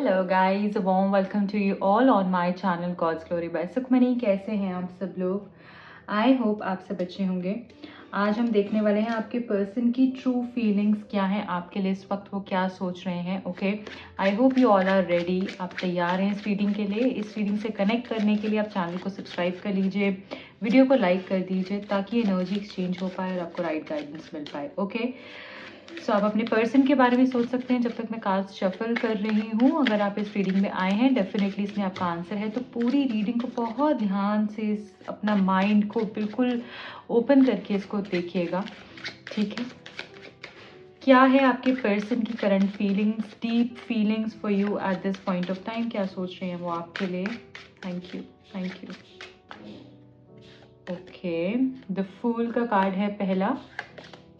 Hello guys, warm welcome to you all on my channel God's Glory by Sukhmani. कैसे हैं आप सब लोग? आई होप आप सब अच्छे होंगे। आज हम देखने वाले हैं आपके पर्सन की ट्रू फीलिंग्स क्या हैं आपके लिए, इस वक्त वो क्या सोच रहे हैं। Okay, I hope you all are ready. आप तैयार हैं इस रीडिंग के लिए? इस रीडिंग से कनेक्ट करने के लिए आप चैनल को सब्सक्राइब कर लीजिए, वीडियो को लाइक कर दीजिए ताकि एनर्जी एक्सचेंज हो पाए और आपको राइट गाइडेंस मिल पाए। ओके, सो आप अपने पर्सन के बारे में सोच सकते हैं जब तक मैं कार्ड शफल कर रही हूँ। अगर आप इस रीडिंग में आए हैं, डेफिनेटली इसमें आपका आंसर है, तो पूरी रीडिंग को बहुत ध्यान से अपना माइंड को बिल्कुल ओपन करके इसको देखिएगा। ठीक है, क्या है आपके पर्सन की current feelings, deep feelings for you at this point of time? क्या सोच रहे हैं वो आपके लिए? Thank you, thank you. Okay, the fool का कार्ड है पहला।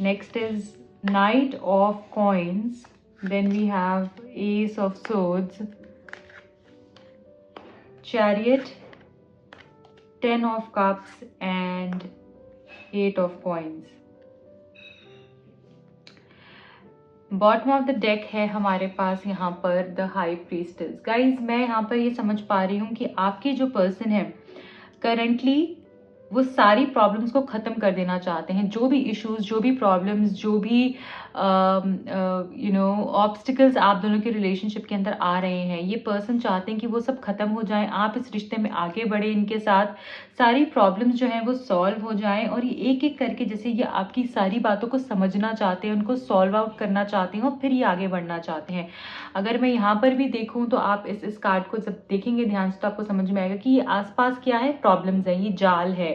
Next is Knight of Coins, then we have Ace of Swords, Chariot, Ten of Cups and Eight of Coins. Bottom of the deck है हमारे पास यहाँ पर the high priestess. Guys, मैं यहाँ पर ये समझ पा रही हूँ कि आपके जो पर्सन है करंटली वो सारी प्रॉब्लम्स को ख़त्म कर देना चाहते हैं। जो भी इश्यूज, जो भी प्रॉब्लम्स, जो भी ऑब्स्टिकल्स आप दोनों के रिलेशनशिप के अंदर आ रहे हैं, ये पर्सन चाहते हैं कि वो सब खत्म हो जाएं, आप इस रिश्ते में आगे बढ़े, इनके साथ सारी प्रॉब्लम्स जो हैं वो सॉल्व हो जाएं। और ये एक एक करके जैसे ये आपकी सारी बातों को समझना चाहते हैं, उनको सॉल्व आउट करना चाहते हैं और फिर ये आगे बढ़ना चाहते हैं। अगर मैं यहाँ पर भी देखूँ तो आप इस कार्ड को जब देखेंगे ध्यान से तो आपको समझ में आएगा कि ये आसपास क्या है, प्रॉब्लम्स है, ये जाल है,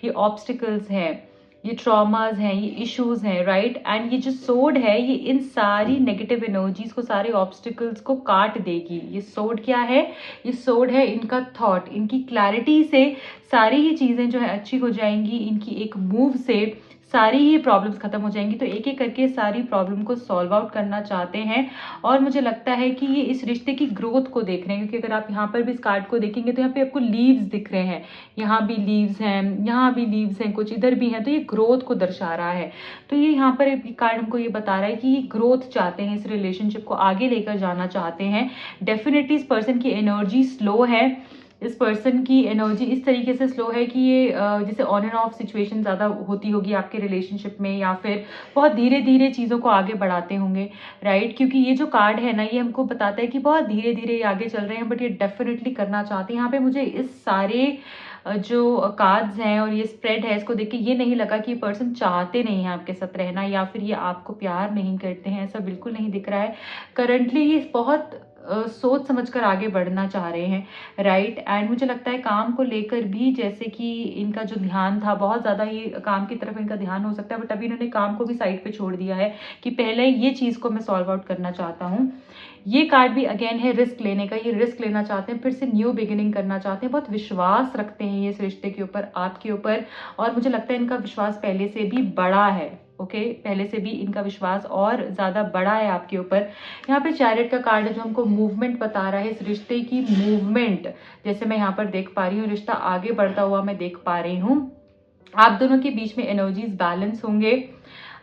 ये ऑब्स्टिकल्स हैं, ये ट्रॉमाज हैं, ये इश्यूज हैं, राइट। एंड ये जो सोड है ये इन सारी नेगेटिव एनर्जीज को, सारे ऑब्स्टिकल्स को काट देगी। ये सोड क्या है? ये सोड है इनका थॉट। इनकी क्लैरिटी से सारी ये चीजें जो है अच्छी हो जाएंगी, इनकी एक मूव से सारी ही प्रॉब्लम्स खत्म हो जाएंगी। तो एक एक करके सारी प्रॉब्लम को सॉल्व आउट करना चाहते हैं। और मुझे लगता है कि ये इस रिश्ते की ग्रोथ को देख रहे हैं, क्योंकि अगर आप यहाँ पर भी इस कार्ड को देखेंगे तो यहाँ पे आपको लीव्स दिख रहे हैं, यहाँ भी लीव्स हैं, यहाँ भी लीव्स हैं, कुछ इधर भी हैं, तो ये ग्रोथ को दर्शा रहा है। तो ये यहाँ पर कार्ड हमको ये बता रहा है कि ये ग्रोथ चाहते हैं, इस रिलेशनशिप को आगे लेकर जाना चाहते हैं। डेफिनेटली इस पर्सन की एनर्जी स्लो है, इस पर्सन की एनर्जी इस तरीके से स्लो है कि ये जैसे ऑन एंड ऑफ सिचुएशन ज़्यादा होती होगी आपके रिलेशनशिप में, या फिर बहुत धीरे धीरे चीज़ों को आगे बढ़ाते होंगे, राइट। क्योंकि ये जो कार्ड है ना, ये हमको बताता है कि बहुत धीरे धीरे आगे चल रहे हैं, बट ये डेफिनेटली करना चाहते हैं। यहाँ पे मुझे इस सारे जो कार्ड्स हैं और ये स्प्रेड है, इसको देख के ये नहीं लगा कि ये पर्सन चाहते नहीं है आपके साथ रहना, या फिर ये आपको प्यार नहीं करते हैं, ऐसा बिल्कुल नहीं दिख रहा है। करंटली ये बहुत सोच समझकर आगे बढ़ना चाह रहे हैं, राइट। एंड मुझे लगता है काम को लेकर भी जैसे कि इनका जो ध्यान था बहुत ज़्यादा ये काम की तरफ इनका ध्यान हो सकता है, बट अभी इन्होंने काम को भी साइड पे छोड़ दिया है कि पहले ये चीज़ को मैं सॉल्व आउट करना चाहता हूँ। ये कार्ड भी अगेन है रिस्क लेने का, ये रिस्क लेना चाहते हैं, फिर से न्यू बिगिनिंग करना चाहते हैं, बहुत विश्वास रखते हैं ये इस रिश्ते के ऊपर, आपके ऊपर। और मुझे लगता है इनका विश्वास पहले से भी बड़ा है, ओके, पहले से भी इनका विश्वास और ज़्यादा बड़ा है आपके ऊपर। यहाँ पे चैरियट का कार्ड है जो हमको मूवमेंट बता रहा है, इस रिश्ते की मूवमेंट जैसे मैं यहाँ पर देख पा रही हूँ, रिश्ता आगे बढ़ता हुआ मैं देख पा रही हूँ। आप दोनों के बीच में एनर्जीज बैलेंस होंगे।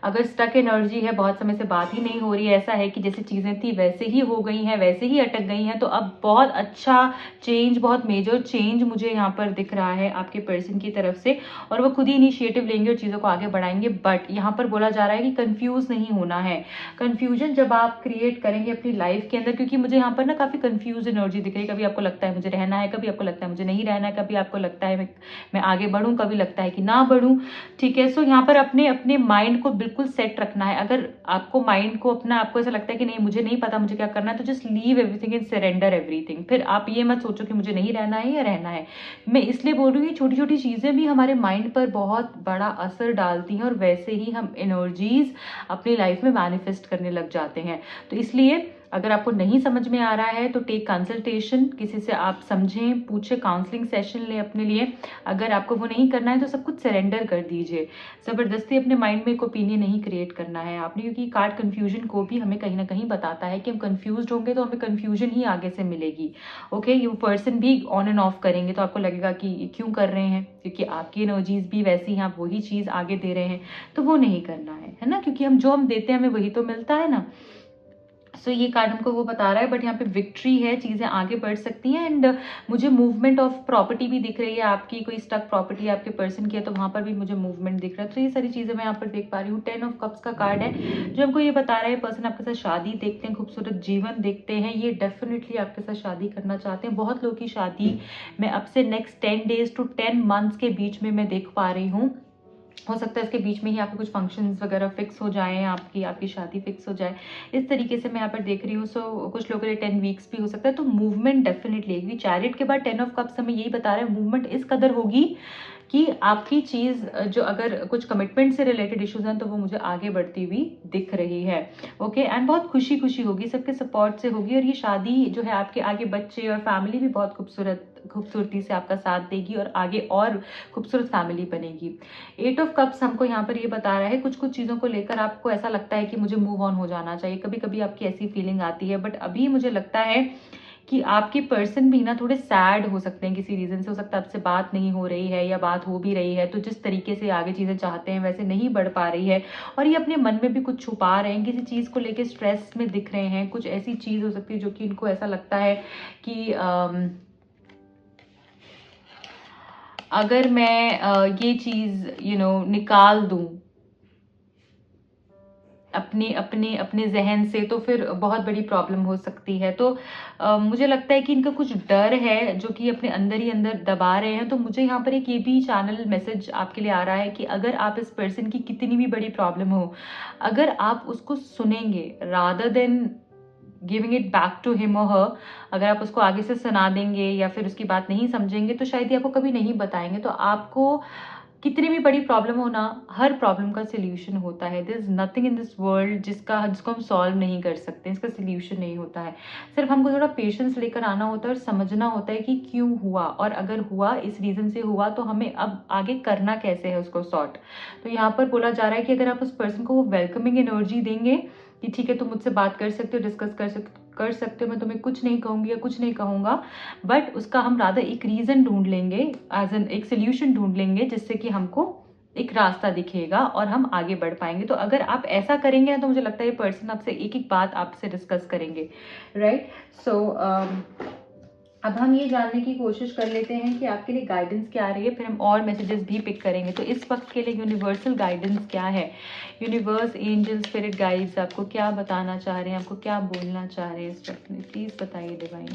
अगर स्टक एनर्जी है, बहुत समय से बात ही नहीं हो रही है, ऐसा है कि जैसे चीज़ें थी वैसे ही हो गई हैं, वैसे ही अटक गई हैं, तो अब बहुत अच्छा चेंज, बहुत मेजर चेंज मुझे यहाँ पर दिख रहा है आपके पर्सन की तरफ से, और वो खुद ही इनिशिएटिव लेंगे और चीज़ों को आगे बढ़ाएंगे। बट यहाँ पर बोला जा रहा है कि कंफ्यूज नहीं होना है। कंफ्यूजन जब आप क्रिएट करेंगे अपनी लाइफ के अंदर, क्योंकि मुझे यहाँ पर ना काफ़ी कंफ्यूज एनर्जी दिख रही है, कभी आपको लगता है मुझे रहना है, कभी आपको लगता है मुझे नहीं रहना है, कभी आपको लगता है मैं आगे बढ़ूँ, कभी लगता है कि ना बढ़ूँ, ठीक है। सो यहाँ पर अपने अपने माइंड को बिल्कुल सेट रखना है। अगर आपको माइंड को अपना, आपको ऐसा लगता है कि नहीं मुझे नहीं पता मुझे क्या करना है, तो just leave everything and surrender everything. फिर आप ये मत सोचो कि मुझे नहीं रहना है या रहना है। मैं इसलिए बोल रही हूँ, छोटी छोटी चीजें भी हमारे माइंड पर बहुत बड़ा असर डालती हैं और वैसे ही हम एनर्जीज अपनी लाइफ में मैनिफेस्ट करने लग जाते हैं। तो इसलिए अगर आपको नहीं समझ में आ रहा है तो टेक कंसल्टेशन, किसी से आप समझें, पूछे, काउंसलिंग सेशन लें अपने लिए। अगर आपको वो नहीं करना है तो सब कुछ सरेंडर कर दीजिए। जबरदस्ती अपने माइंड में एक ओपिनियन नहीं क्रिएट करना है आपने, क्योंकि कार्ड कंफ्यूजन को भी हमें कहीं ना कहीं बताता है कि हम कंफ्यूज होंगे तो हमें कंफ्यूजन ही आगे से मिलेगी। ओके, ये पर्सन भी ऑन एंड ऑफ करेंगे तो आपको लगेगा कि ये क्यों कर रहे हैं, क्योंकि आपकी एनर्जीज भी वैसी हैं, आप वही चीज़ आगे दे रहे हैं, तो वो नहीं करना है ना, क्योंकि हम जो हम देते हैं हमें वही तो मिलता है ना। सो ये कार्ड हमको वो बता रहा है, बट यहाँ पे विक्ट्री है, चीज़ें आगे बढ़ सकती हैं। एंड मुझे मूवमेंट ऑफ प्रॉपर्टी भी दिख रही है, आपकी कोई स्टक प्रॉपर्टी आपके पर्सन की है तो वहाँ पर भी मुझे मूवमेंट दिख रहा है। तो ये सारी चीज़ें मैं यहाँ पर देख पा रही हूँ। 10 ऑफ कप्स का कार्ड है जो हमको ये बता रहा है पर्सन आपके साथ शादी देखते हैं, खूबसूरत जीवन देखते हैं, ये डेफिनेटली आपके साथ शादी करना चाहते हैं। बहुत लोगों की शादी मैं अब से नेक्स्ट 10 डेज टू 10 मंथ्स के बीच में मैं देख पा रही हूँ। हो सकता है इसके बीच में ही आपके कुछ फंक्शंस वगैरह फिक्स हो जाएं, आपकी शादी फिक्स हो जाए, इस तरीके से मैं यहाँ पर देख रही हूँ। सो कुछ लोगों के लिए 10 वीक्स भी हो सकता है। तो मूवमेंट डेफिनेटली, क्योंकि चैरियट के बाद 10 ऑफ कप्स हमें यही बता रहा है मूवमेंट इस कदर होगी कि आपकी चीज़ जो अगर कुछ कमिटमेंट से रिलेटेड इश्यूज हैं तो वो मुझे आगे बढ़ती हुई दिख रही है। ओके, एंड बहुत खुशी खुशी होगी, सबके सपोर्ट से होगी। और ये शादी जो है आपके आगे बच्चे और फैमिली भी बहुत खूबसूरती से आपका साथ देगी और आगे और खूबसूरत फैमिली बनेगी। 8 ऑफ कप्स हमको यहाँ पर ये बता रहा है कुछ कुछ चीज़ों को लेकर आपको ऐसा लगता है कि मुझे मूव ऑन हो जाना चाहिए। कभी कभी आपकी ऐसी फीलिंग आती है, बट अभी मुझे लगता है कि आपके पर्सन भी ना थोड़े सैड हो सकते हैं किसी रीज़न से। हो सकता है आपसे बात नहीं हो रही है या बात हो भी रही है तो जिस तरीके से आगे चीज़ें चाहते हैं वैसे नहीं बढ़ पा रही है, और ये अपने मन में भी कुछ छुपा रहे हैं, किसी चीज़ को लेके स्ट्रेस में दिख रहे हैं। कुछ ऐसी चीज़ हो सकती है जो कि इनको ऐसा लगता है कि अगर मैं ये चीज़ निकाल दूं अपने अपने अपने जहन से तो फिर बहुत बड़ी प्रॉब्लम हो सकती है। तो मुझे लगता है कि इनका कुछ डर है जो कि अपने अंदर ही अंदर दबा रहे हैं। तो मुझे यहाँ पर एक ये भी चैनल मैसेज आपके लिए आ रहा है कि अगर आप इस पर्सन की कितनी भी बड़ी प्रॉब्लम हो, अगर आप उसको सुनेंगे rather than giving it back to him और हर, अगर आप उसको आगे से सुना देंगे या फिर उसकी बात नहीं समझेंगे तो शायद ये आपको कभी नहीं बताएंगे। तो आपको कितनी भी बड़ी प्रॉब्लम हो ना, हर प्रॉब्लम का सोल्यूशन होता है। There is nothing in this world जिसको हम सॉल्व नहीं कर सकते, इसका सोल्यूशन नहीं होता है। सिर्फ हमको थोड़ा पेशेंस लेकर आना होता है और समझना होता है कि क्यों हुआ, और अगर हुआ इस रीज़न से हुआ तो हमें अब आगे करना कैसे है उसको सॉर्ट। तो यहाँ पर बोला जा रहा है कि अगर आप उस पर्सन को वो वेलकमिंग एनर्जी देंगे कि ठीक है तुम मुझसे बात कर सकते हो, डिस्कस कर सकते हो, मैं तुम्हें कुछ नहीं कहूँगी या कुछ नहीं कहूँगा, बट उसका हम रादर एक रीज़न ढूंढ लेंगे, एज एन एक सोल्यूशन ढूंढ लेंगे जिससे कि हमको एक रास्ता दिखेगा और हम आगे बढ़ पाएंगे। तो अगर आप ऐसा करेंगे तो मुझे लगता है ये पर्सन आपसे एक एक बात आपसे डिस्कस करेंगे, राइट। सो अब हम ये जानने की कोशिश कर लेते हैं कि आपके लिए गाइडेंस क्या आ रही है, फिर हम और मैसेजेस भी पिक करेंगे। तो इस वक्त के लिए यूनिवर्सल गाइडेंस क्या है, यूनिवर्स, एंजल, स्पिरिट गाइड्स आपको क्या बताना चाह रहे हैं, आपको क्या बोलना चाह रहे हैं इस वक्त में, प्लीज़ बताइए डिवाइन।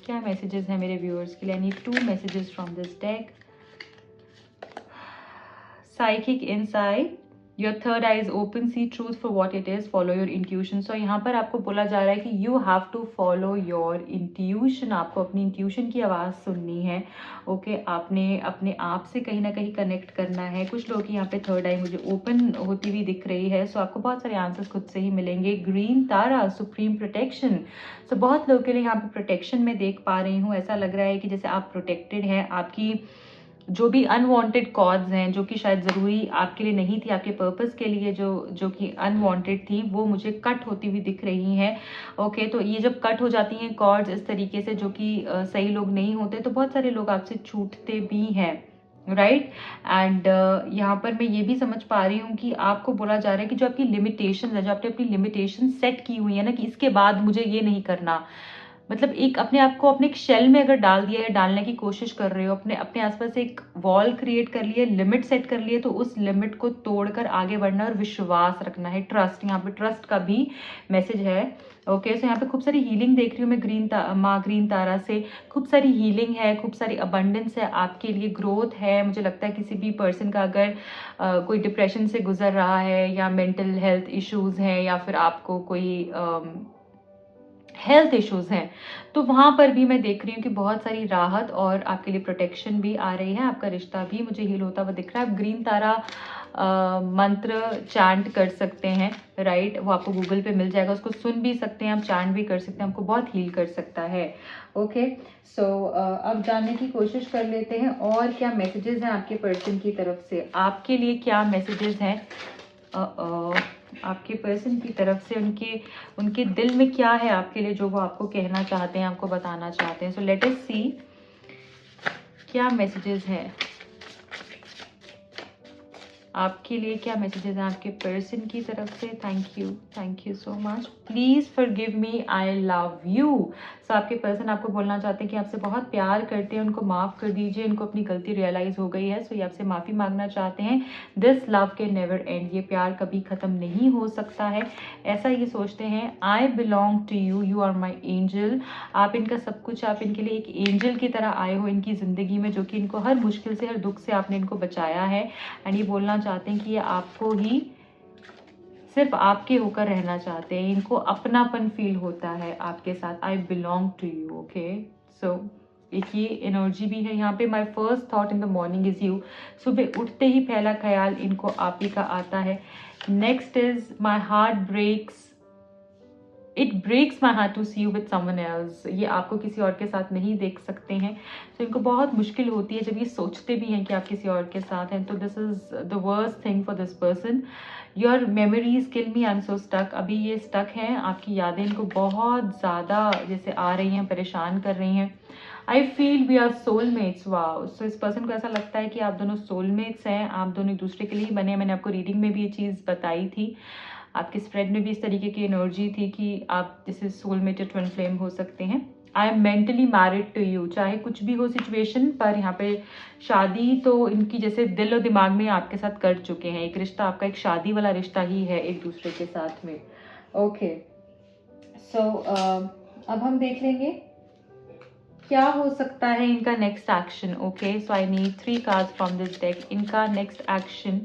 क्या मैसेजेस हैं मेरे व्यूअर्स के लिए? I need 2 messages from this deck. Psychic insight, your third eye is open, see truth for what it is, follow your intuition. So यहाँ पर आपको बोला जा रहा है कि you have to follow your intuition, आपको अपनी इंट्यूशन की आवाज़ सुननी है। ओके, आपने अपने आप से कहीं ना कहीं कनेक्ट करना है। कुछ लोग की यहाँ पे थर्ड आई मुझे ओपन होती हुई दिख रही है। सो आपको बहुत सारे आंसर्स खुद से ही मिलेंगे। ग्रीन तारा, सुप्रीम प्रोटेक्शन। सो बहुत लोगों के लिए यहाँ पे प्रोटेक्शन में देख पा रही हूँ। ऐसा लग रहा है कि जैसे आप प्रोटेक्टेड हैं, आपकी जो भी अनवांटेड कॉज हैं जो कि शायद ज़रूरी आपके लिए नहीं थी, आपके पर्पस के लिए जो कि अनवांटेड थी, वो मुझे कट होती हुई दिख रही हैं। ओके, तो ये जब कट हो जाती हैं कॉर्ड्स इस तरीके से जो कि सही लोग नहीं होते, तो बहुत सारे लोग आपसे छूटते भी हैं, राइट। एंड यहाँ पर मैं ये भी समझ पा रही हूँ कि आपको बोला जा रहा है कि जो आपकी लिमिटेशन है, जो आपने अपनी लिमिटेशन सेट की हुई है ना कि इसके बाद मुझे ये नहीं करना, मतलब एक अपने आप को अपने एक शेल में अगर डाल दिया है, डालने की कोशिश कर रहे हो, अपने अपने आसपास एक वॉल क्रिएट कर लिए, लिमिट सेट कर लिए, तो उस लिमिट को तोड़कर आगे बढ़ना और विश्वास रखना है, ट्रस्ट। यहाँ पे ट्रस्ट का भी मैसेज है। ओके, सो यहाँ पे खूब सारी हीलिंग देख रही हूँ मैं माँ ग्रीन तारा से। खूब सारी हीलिंग है, खूब सारी अबंडेंस है आपके लिए, ग्रोथ है। मुझे लगता है किसी भी पर्सन का अगर कोई डिप्रेशन से गुजर रहा है या मेंटल हेल्थ इश्यूज हैं या फिर आपको कोई हेल्थ इश्यूज हैं, तो वहाँ पर भी मैं देख रही हूँ कि बहुत सारी राहत और आपके लिए प्रोटेक्शन भी आ रही है। आपका रिश्ता भी मुझे हील होता हुआ दिख रहा है। आप ग्रीन तारा मंत्र चैंट कर सकते हैं, राइट। वो आपको गूगल पे मिल जाएगा, उसको सुन भी सकते हैं आप, चैंट भी कर सकते हैं, आपको बहुत हील कर सकता है। ओके, सो अब जानने की कोशिश कर लेते हैं और क्या मैसेजेस हैं आपके पर्सन की तरफ से। आपके लिए क्या मैसेजेस हैं आपके पर्सन की तरफ से, उनके दिल में क्या है आपके लिए जो वो आपको कहना चाहते हैं, आपको बताना चाहते हैं। सो लेट अस सी क्या मैसेजेस हैं। आपके लिए क्या मैसेजेस हैं आपके पर्सन की तरफ से? Thank you so much. Please forgive me, I love you. So आपके पर्सन आपको बोलना चाहते हैं कि आपसे बहुत प्यार करते हैं, उनको माफ़ कर दीजिए, इनको अपनी गलती रियलाइज़ हो गई है, सो ये आपसे माफ़ी मांगना चाहते हैं। This love can never and, ये प्यार कभी ख़त्म नहीं हो सकता है, ऐसा ये सोचते हैं। I belong to you, you are my angel. आप इनका सब कुछ, आप इनके लिए एक एंजल की तरह आए हो इनकी ज़िंदगी में, जो कि इनको हर मुश्किल से, हर दुख से आपने इनको बचाया है। एंड ये बोलना चाहते हैं कि ये आपको ही, सिर्फ आपके होकर रहना चाहते हैं, इनको अपनापन फील होता है आपके साथ। I belong to you. Okay, so एक ये एनर्जी भी है यहाँ पे। My first thought in the morning is you, सुबह उठते ही पहला ख्याल इनको आप ही का आता है। Next is my heart breaks, it breaks my heart to see you with someone else. ये आपको किसी और के साथ नहीं देख सकते हैं, तो इनको बहुत मुश्किल होती है जब ये सोचते भी हैं कि आप किसी और के साथ हैं। तो this is the worst thing for this person. Your memories kill me, I am so stuck. अभी ये स्टक हैं, आपकी यादें इनको बहुत ज़्यादा जैसे आ रही हैं, परेशान कर रही हैं। I feel we are soulmates, wow. So इस पर्सन को ऐसा लगता है कि आप दोनों सोलमेट्स हैं, आप दोनों एक दूसरे के लिए बने हैं। मैंने आपको रीडिंग में भी ये चीज़ बताई थी, आपके स्प्रेड में भी इस तरीके की एनर्जी थी कि आप जैसे सोलमेट या ट्विन फ्लेम हो सकते हैं। I am mentally married to you, चाहे कुछ भी हो सिचुएशन, पर यहाँ पे शादी तो इनकी जैसे दिल और दिमाग में आपके साथ कर चुके हैं। एक रिश्ता आपका एक शादी वाला रिश्ता ही है एक दूसरे के साथ में। ओके, सो अब हम देख लेंगे क्या हो सकता है इनका next action. Okay, so I need 3 cards from this deck. इनका नेक्स्ट एक्शन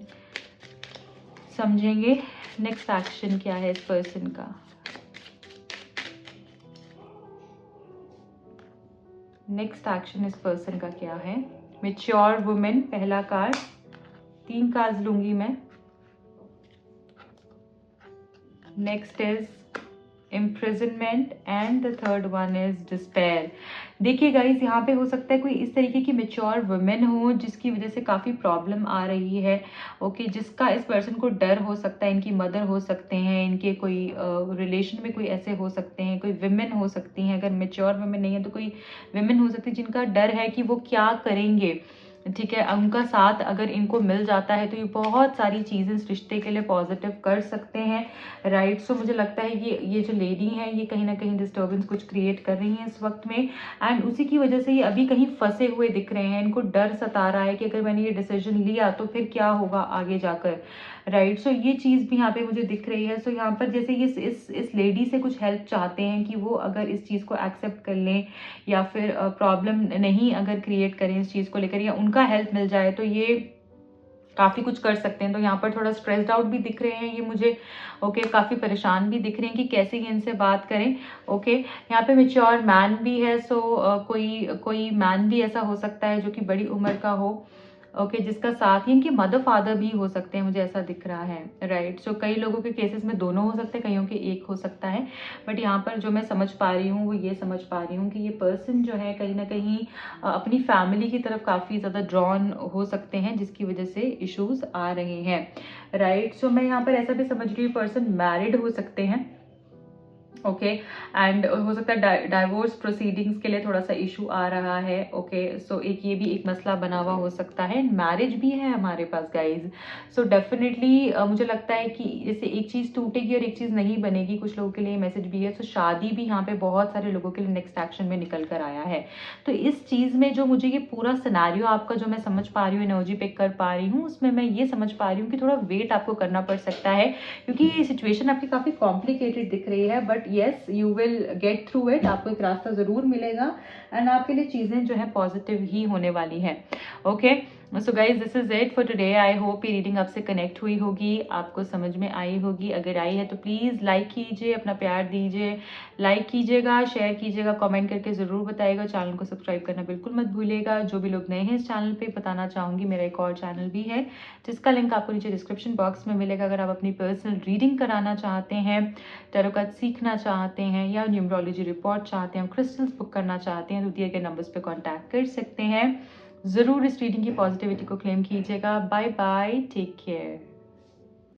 समझेंगे, नेक्स्ट एक्शन क्या है इस पर्सन का। नेक्स्ट एक्शन इस पर्सन का क्या है? मैच्योर वुमेन पहला कार्ड, 3 कार्ड्स लूंगी मैं। Next is imprisonment and the third one is despair. देखिए गाइस, यहाँ पे हो सकता है कोई इस तरीके की मेच्योर वुमेन हो जिसकी वजह से काफ़ी प्रॉब्लम आ रही है। ओके, जिसका इस पर्सन को डर हो सकता है, इनकी मदर हो सकते हैं, इनके कोई रिलेशन में कोई ऐसे हो सकते हैं, कोई विमेन हो सकती हैं। अगर मेच्योर वुमेन नहीं है तो कोई विमेन हो सकती है जिनका डर है कि वो क्या करेंगे। ठीक है, उनका साथ अगर इनको मिल जाता है तो ये बहुत सारी चीज़ें इस रिश्ते के लिए पॉजिटिव कर सकते हैं। राइट, सो मुझे लगता है ये जो लेडी हैं ये कहीं ना कहीं डिस्टर्बेंस कुछ क्रिएट कर रही हैं इस वक्त में, एंड उसी की वजह से ये अभी कहीं फंसे हुए दिख रहे हैं। इनको डर सता रहा है कि अगर मैंने ये डिसीजन लिया तो फिर क्या होगा आगे जाकर। राइट, सो ये चीज़ भी यहाँ पे मुझे दिख रही है। सो यहाँ पर जैसे ये इस लेडी से कुछ हेल्प चाहते हैं कि वो अगर इस चीज़ को एक्सेप्ट कर लें या फिर प्रॉब्लम नहीं अगर क्रिएट करें इस चीज़ को लेकर, या उनका हेल्प मिल जाए तो ये काफ़ी कुछ कर सकते हैं। तो यहाँ पर थोड़ा स्ट्रेस्ड आउट भी दिख रहे हैं ये मुझे। ओके, काफ़ी परेशान भी दिख रहे हैं कि कैसे ये इनसे बात करें। ओके, यहाँ पे मेच्योर मैन भी है। सो कोई मैन भी ऐसा हो सकता है जो कि बड़ी उम्र का हो। ओके, जिसका साथ ही इनके मदर फादर भी हो सकते हैं, मुझे ऐसा दिख रहा है। राइट, सो कई लोगों के केसेस में दोनों हो सकते हैं, कईयों के एक हो सकता है। बट यहाँ पर जो मैं समझ पा रही हूँ वो ये समझ पा रही हूँ कि ये पर्सन जो है कहीं ना कहीं अपनी फैमिली की तरफ काफ़ी ज़्यादा ड्रॉन हो सकते हैं, जिसकी वजह से इश्यूज आ रहे हैं। राइट, सो मैं यहाँ पर ऐसा भी समझ रही हूँ पर्सन मैरिड हो सकते हैं। ओके, एंड हो सकता है डाइवोर्स प्रोसीडिंग्स के लिए थोड़ा सा इशू आ रहा है। ओके, सो एक ये भी एक मसला बना हुआ हो सकता है। मैरिज भी है हमारे पास गाइज, सो डेफिनेटली मुझे लगता है कि जैसे एक चीज़ टूटेगी और एक चीज़ नहीं बनेगी, कुछ लोगों के लिए मैसेज भी है। सो शादी भी यहाँ पे बहुत सारे लोगों के लिए नेक्स्ट एक्शन में निकल कर आया है। तो इस चीज़ में जो मुझे ये पूरा सिनारियो आपका जो मैं समझ पा रही हूँ, एनर्जी पिक कर पा रही हूँ, उसमें मैं ये समझ पा रही हूँ कि थोड़ा वेट आपको करना पड़ सकता है, क्योंकि ये सिचुएशन आपकी काफ़ी कॉम्प्लिकेटेड दिख रही है। But yes, you will get through it, आपको एक रास्ता ज़रूर मिलेगा एंड आपके लिए चीज़ें जो है पॉजिटिव ही होने वाली है। Okay, so guys, this is it for today. I hope ये रीडिंग आपसे कनेक्ट हुई होगी, आपको समझ में आई होगी। अगर आई है तो प्लीज़ लाइक कीजिए, अपना प्यार दीजिए, लाइक कीजिएगा, शेयर कीजिएगा, कमेंट करके ज़रूर बताइएगा। चैनल को सब्सक्राइब करना बिल्कुल मत भूलिएगा। जो भी लोग नए हैं इस चैनल पे, बताना चाहूँगी मेरा एक और चैनल भी है जिसका लिंक आपको नीचे डिस्क्रिप्शन बॉक्स में मिलेगा। अगर आप अपनी पर्सनल रीडिंग कराना चाहते हैं, टैरो कार्ड सीखना चाहते हैं, या न्यूमरोलॉजी रिपोर्ट चाहते हैं, क्रिस्टल्स बुक करना चाहते हैं, तो दिए गए नंबर्स पे कांटेक्ट कर सकते हैं। ज़रूर इस रीडिंग की पॉजिटिविटी को क्लेम कीजिएगा। Bye bye, take care.